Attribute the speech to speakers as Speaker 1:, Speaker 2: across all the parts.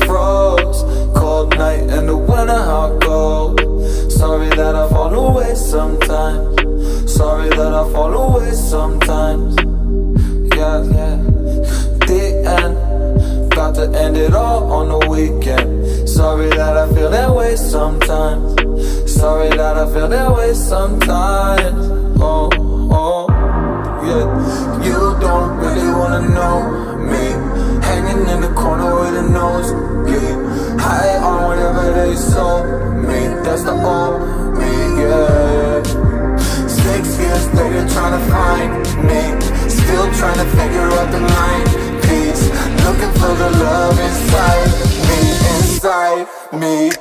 Speaker 1: froze, cold night in the winter, how cold. Sorry that I fall away sometimes. Sorry that I fall away sometimes. Yeah, yeah. The end, got to end it all on the weekend. Sorry that I feel that way sometimes. Sorry that I feel that way sometimes. Oh, oh, yeah. You don't really wanna know me, hanging in the corner with a nosebleed, high on whatever they sold me. That's the old me, yeah. 6 years later trying to find me, still trying to figure out the line piece, looking for the love inside me, inside me.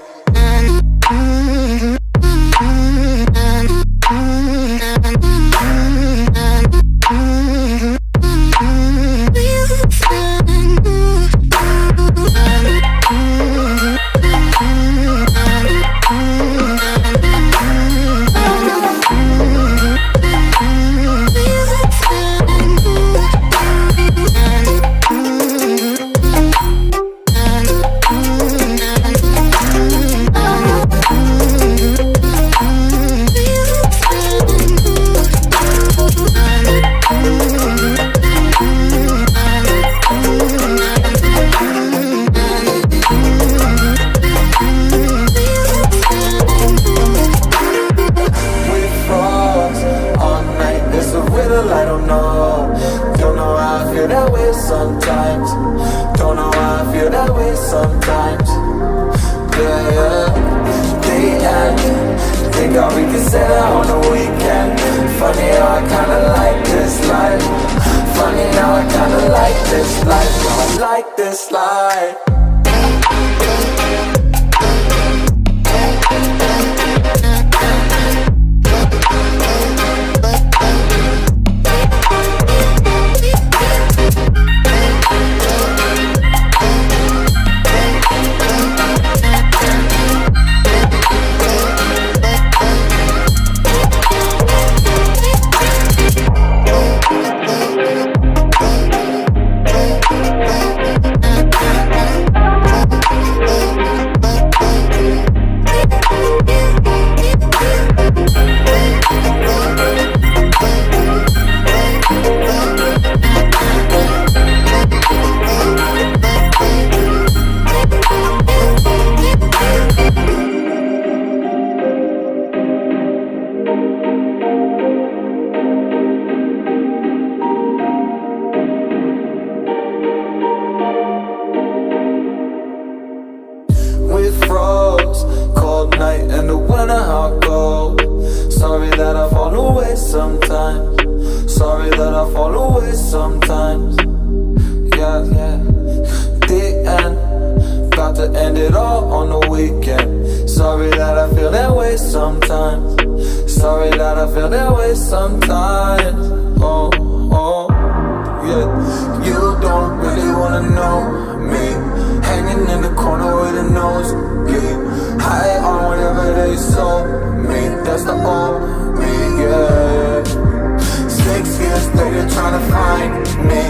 Speaker 1: I don't know how I feel that way sometimes. Don't know how I feel that way sometimes. Yeah, yeah. The end, think I'll reconsider on the weekend. Funny how I kinda like this life. Funny how I kinda like this life. I like this life. Froze, cold night in the winter, how cold. Sorry that I fall away sometimes. Sorry that I fall away sometimes. Yeah, yeah. The end, got to end it all on the weekend. Sorry that I feel that way sometimes. Sorry that I feel that way sometimes. Oh, oh, yeah. You don't really wanna know me, hanging in the corner with a nosebleed, high on whatever they sold me. That's the old me, yeah. 6 years later trying to find me,